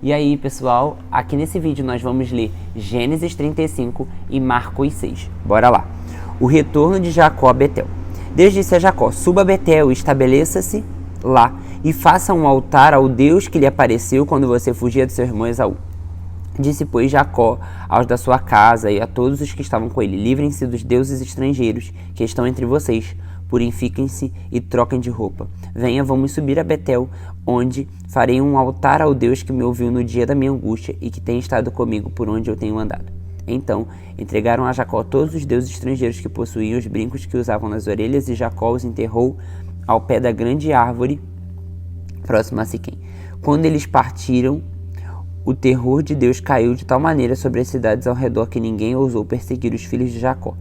E aí, pessoal, aqui nesse vídeo nós vamos ler Gênesis 35 e Marcos 6. Bora lá. O retorno de Jacó a Betel. Deus disse a Jacó: suba a Betel e estabeleça-se lá e faça um altar ao Deus que lhe apareceu quando você fugia de seu irmão Esaú. Disse, pois, Jacó aos da sua casa e a todos os que estavam com ele: livrem-se dos deuses estrangeiros que estão entre vocês, purifiquem-se e troquem de roupa. Venha, vamos subir a Betel, onde farei um altar ao Deus que me ouviu no dia da minha angústia e que tem estado comigo por onde eu tenho andado. Então entregaram a Jacó todos os deuses estrangeiros que possuíam, os brincos que usavam nas orelhas, e Jacó os enterrou ao pé da grande árvore próxima a Siquém. Quando eles partiram, o terror de Deus caiu de tal maneira sobre as cidades ao redor que ninguém ousou perseguir os filhos de Jacó.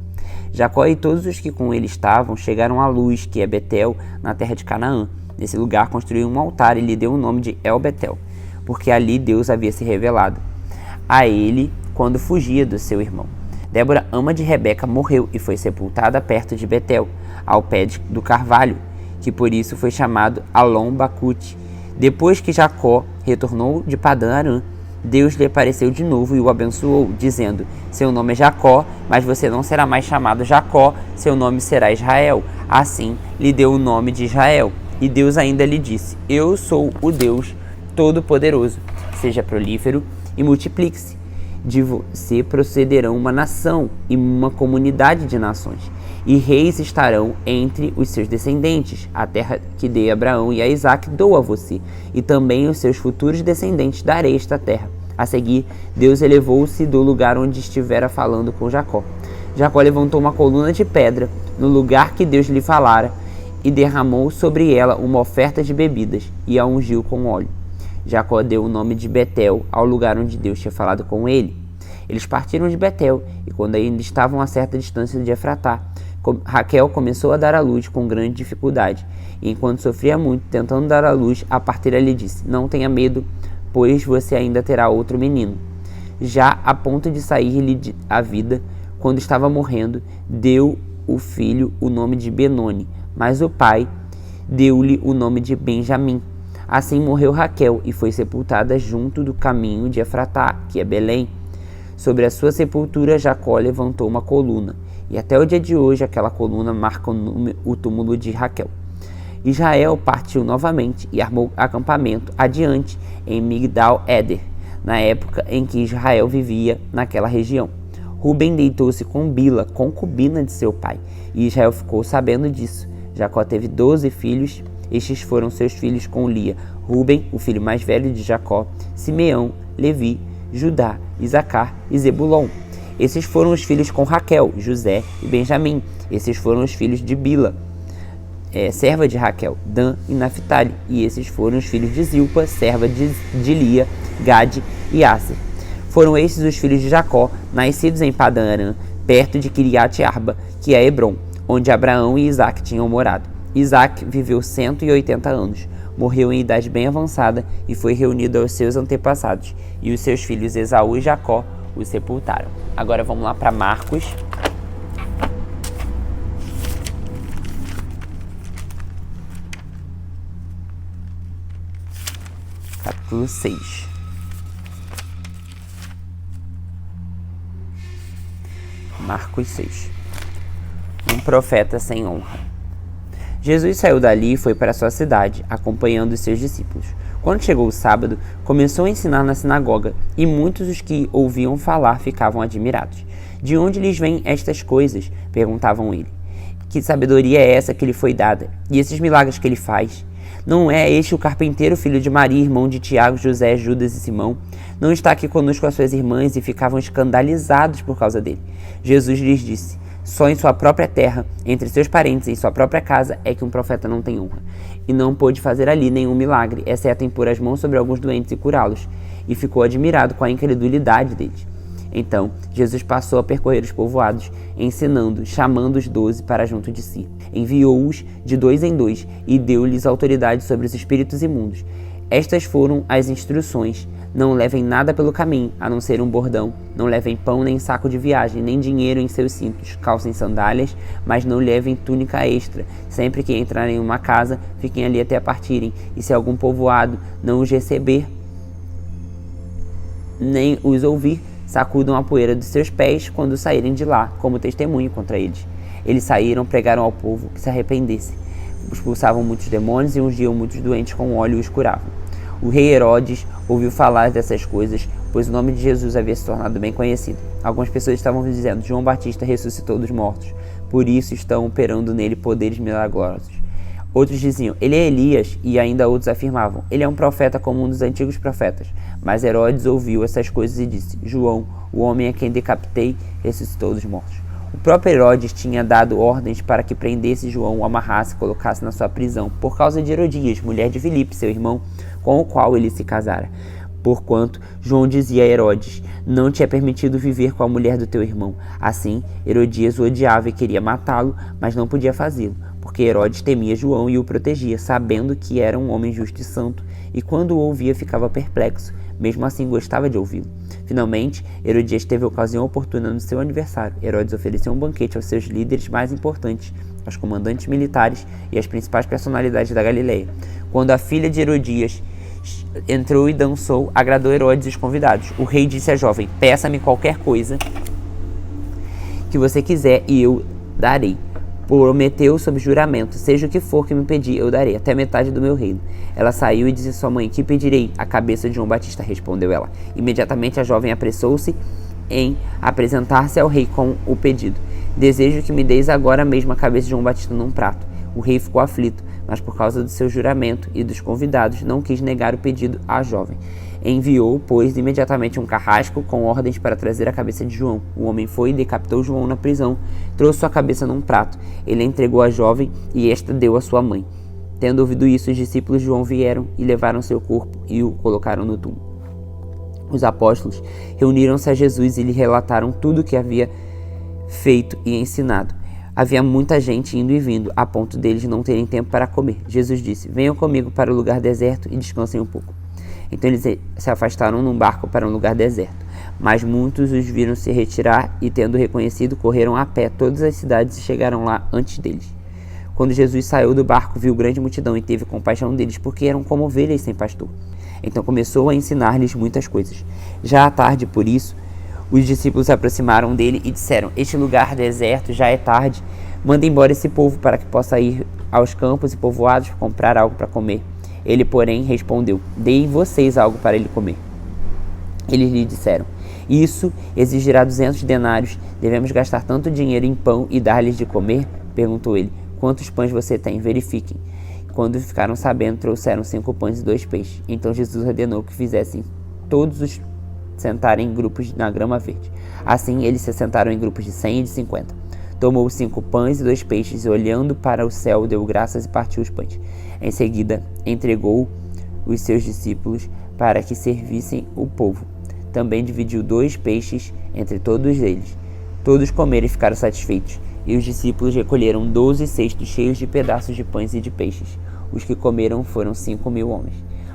Jacó e todos os que com ele estavam chegaram à Luz, que é Betel, na terra de Canaã. Nesse lugar construiu um altar e lhe deu o nome de El Betel, porque ali Deus havia se revelado a ele quando fugia do seu irmão. Débora, ama de Rebeca, morreu e foi sepultada perto de Betel, ao pé do carvalho, que por isso foi chamado Alon-Bacute. Depois que Jacó retornou de Padã-Arã, Deus lhe apareceu de novo e o abençoou, dizendo: seu nome é Jacó, mas você não será mais chamado Jacó, seu nome será Israel. Assim lhe deu o nome de Israel. E Deus ainda lhe disse: eu sou o Deus Todo-Poderoso. Seja prolífero e multiplique-se. De você procederão uma nação e uma comunidade de nações, e reis estarão entre os seus descendentes. A terra que dei a Abraão e a Isaque dou a você, e também os seus futuros descendentes darei esta terra. A seguir, Deus elevou-se do lugar onde estivera falando com Jacó. Jacó levantou uma coluna de pedra no lugar que Deus lhe falara, e derramou sobre ela uma oferta de bebidas, e a ungiu com óleo. Jacó deu o nome de Betel ao lugar onde Deus tinha falado com ele. Eles partiram de Betel, e quando ainda estavam a certa distância de Efratá, Raquel começou a dar à luz com grande dificuldade, e enquanto sofria muito, tentando dar à luz, a parteira lhe disse: não tenha medo, pois você ainda terá outro menino. Já a ponto de sair-lhe a vida, quando estava morrendo, deu o filho o nome de Benoni, mas o pai deu-lhe o nome de Benjamim. Assim morreu Raquel e foi sepultada junto do caminho de Efratá, que é Belém. Sobre a sua sepultura, Jacó levantou uma coluna, e até o dia de hoje aquela coluna marca o túmulo de Raquel. Israel partiu novamente e armou acampamento adiante em Migdal-Éder, na época em que Israel vivia naquela região. Ruben deitou-se com Bila, concubina de seu pai, e Israel ficou sabendo disso. Jacó teve 12 filhos. Estes foram seus filhos com Lia: Ruben, o filho mais velho de Jacó, Simeão, Levi, Judá, Isacar e Zebulon. Esses foram os filhos com Raquel: José e Benjamim. Esses foram os filhos de Bila, serva de Raquel: Dan e Naphtali. E esses foram os filhos de Zilpa, serva de Lia, Gade e Asser. Foram esses os filhos de Jacó, nascidos em Padã-Arã, perto de Quiriate-Arba, que é Hebron, onde Abraão e Isaque tinham morado. Isaque viveu 180 anos, morreu em idade bem avançada e foi reunido aos seus antepassados, e os seus filhos Esaú e Jacó o sepultaram. Agora vamos lá para Marcos. Capítulo 6. Marcos 6. Um profeta sem honra. Jesus saiu dali e foi para sua cidade, acompanhando os seus discípulos. Quando chegou o sábado, começou a ensinar na sinagoga, e muitos dos que ouviam falar ficavam admirados. De onde lhes vêm estas coisas? Perguntavam ele. Que sabedoria é essa que lhe foi dada? E esses milagres que ele faz? Não é este o carpinteiro, filho de Maria, irmão de Tiago, José, Judas e Simão? Não está aqui conosco as suas irmãs? E ficavam escandalizados por causa dele. Jesus lhes disse: só em sua própria terra, entre seus parentes, em sua própria casa, é que um profeta não tem honra. E não pôde fazer ali nenhum milagre, exceto impor as mãos sobre alguns doentes e curá-los. E ficou admirado com a incredulidade deles. Então, Jesus passou a percorrer os povoados, ensinando, chamando os 12 para junto de si. Enviou-os de 2 em 2 e deu-lhes autoridade sobre os espíritos imundos. Estas foram as instruções: não levem nada pelo caminho, a não ser um bordão. Não levem pão, nem saco de viagem, nem dinheiro em seus cintos. Calcem sandálias, mas não levem túnica extra. Sempre que entrarem em uma casa, fiquem ali até partirem. E se algum povoado não os receber, nem os ouvir, sacudam a poeira dos seus pés quando saírem de lá, como testemunho contra eles. Eles saíram, pregaram ao povo que se arrependesse, expulsavam muitos demônios e ungiam muitos doentes com óleo e os curavam. O rei Herodes ouviu falar dessas coisas, pois o nome de Jesus havia se tornado bem conhecido. Algumas pessoas estavam dizendo: João Batista ressuscitou dos mortos, por isso estão operando nele poderes milagrosos. Outros diziam: ele é Elias, e ainda outros afirmavam: ele é um profeta como um dos antigos profetas. Mas Herodes ouviu essas coisas e disse: João, o homem a quem decapitei, ressuscitou dos mortos. O próprio Herodes tinha dado ordens para que prendesse João, o amarrasse e colocasse na sua prisão, por causa de Herodias, mulher de Filipe, seu irmão, com o qual ele se casara. Porquanto João dizia a Herodes: não te é permitido viver com a mulher do teu irmão. Assim, Herodias o odiava e queria matá-lo, mas não podia fazê-lo, porque Herodes temia João e o protegia, sabendo que era um homem justo e santo, e quando o ouvia ficava perplexo, mesmo assim gostava de ouvi-lo. Finalmente, Herodias teve a ocasião oportuna no seu aniversário. Herodes ofereceu um banquete aos seus líderes mais importantes, aos comandantes militares e às principais personalidades da Galileia. Quando a filha de Herodias entrou e dançou, agradou Herodes e os convidados. O rei disse à jovem: peça-me qualquer coisa que você quiser e eu darei. Prometeu sob juramento: seja o que for que me pedir, eu darei, até metade do meu reino. Ela saiu e disse à sua mãe: que pedirei? A cabeça de João Batista, respondeu ela. Imediatamente a jovem apressou-se em apresentar-se ao rei com o pedido: desejo que me deis agora mesmo a cabeça de João Batista num prato. O rei ficou aflito, mas por causa do seu juramento e dos convidados, não quis negar o pedido à jovem. Enviou, pois, imediatamente um carrasco com ordens para trazer a cabeça de João. O homem foi e decapitou João na prisão, trouxe sua cabeça num prato. Ele a entregou à jovem e esta deu à sua mãe. Tendo ouvido isso, os discípulos de João vieram e levaram seu corpo e o colocaram no túmulo. Os apóstolos reuniram-se a Jesus e lhe relataram tudo o que havia feito e ensinado. Havia muita gente indo e vindo, a ponto deles não terem tempo para comer. Jesus disse: venham comigo para o lugar deserto e descansem um pouco. Então eles se afastaram num barco para um lugar deserto. Mas muitos os viram se retirar e, tendo reconhecido, correram a pé todas as cidades e chegaram lá antes deles. Quando Jesus saiu do barco, viu grande multidão e teve compaixão deles, porque eram como ovelhas sem pastor. Então começou a ensinar-lhes muitas coisas. Já à tarde, por isso, os discípulos se aproximaram dele e disseram: este lugar deserto já é tarde, manda embora esse povo para que possa ir aos campos e povoados comprar algo para comer. Ele, porém, respondeu: deem vocês algo para ele comer. Eles lhe disseram: isso exigirá 200 denários. Devemos gastar tanto dinheiro em pão e dar-lhes de comer? Perguntou ele: quantos pães você tem? Verifiquem. Quando ficaram sabendo, trouxeram 5 pães e 2 peixes. Então Jesus ordenou que fizessem todos os sentarem em grupos na grama verde. Assim, eles se sentaram em grupos de 100 e de 50. Tomou 5 pães e 2 peixes, e olhando para o céu, deu graças e partiu os pães. Em seguida, entregou os seus discípulos para que servissem o povo. Também dividiu 2 peixes entre todos eles. Todos comeram e ficaram satisfeitos. E os discípulos recolheram 12 cestos cheios de pedaços de pães e de peixes. Os que comeram foram 5.000 homens.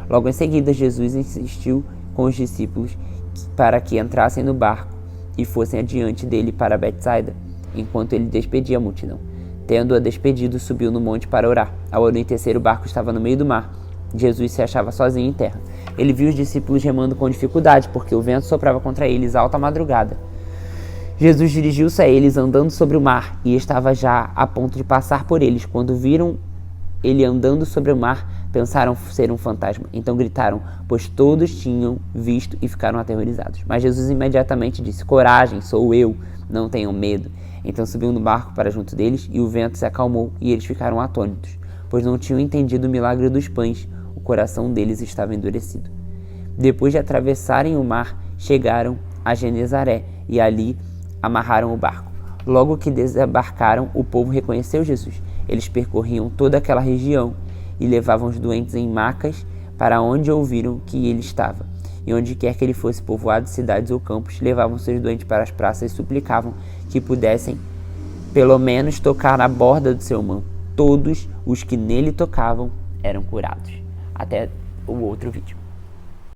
Logo em seguida, Jesus insistiu com os discípulos para que entrassem no barco e fossem adiante dele para Betsaida, enquanto ele despedia a multidão. Tendo-a despedido, subiu no monte para orar. Ao anoitecer, o barco estava no meio do mar. Jesus se achava sozinho em terra. Ele viu os discípulos remando com dificuldade, porque o vento soprava contra eles alta madrugada. Jesus dirigiu-se a eles andando sobre o mar, e estava já a ponto de passar por eles. Quando viram ele andando sobre o mar, pensaram ser um fantasma. Então gritaram, pois todos tinham visto e ficaram aterrorizados. Mas Jesus imediatamente disse: coragem, sou eu, não tenham medo. Então subiu no barco para junto deles, e o vento se acalmou, e eles ficaram atônitos, pois não tinham entendido o milagre dos pães. O coração deles estava endurecido. Depois de atravessarem o mar, chegaram a Genezaré, e ali amarraram o barco. Logo que desembarcaram, o povo reconheceu Jesus. Eles percorriam toda aquela região e levavam os doentes em macas para onde ouviram que ele estava. E onde quer que ele fosse povoado, cidades ou campos, levavam seus doentes para as praças e suplicavam que pudessem, pelo menos, tocar na borda do seu manto. Todos os que nele tocavam eram curados. Até o outro vídeo.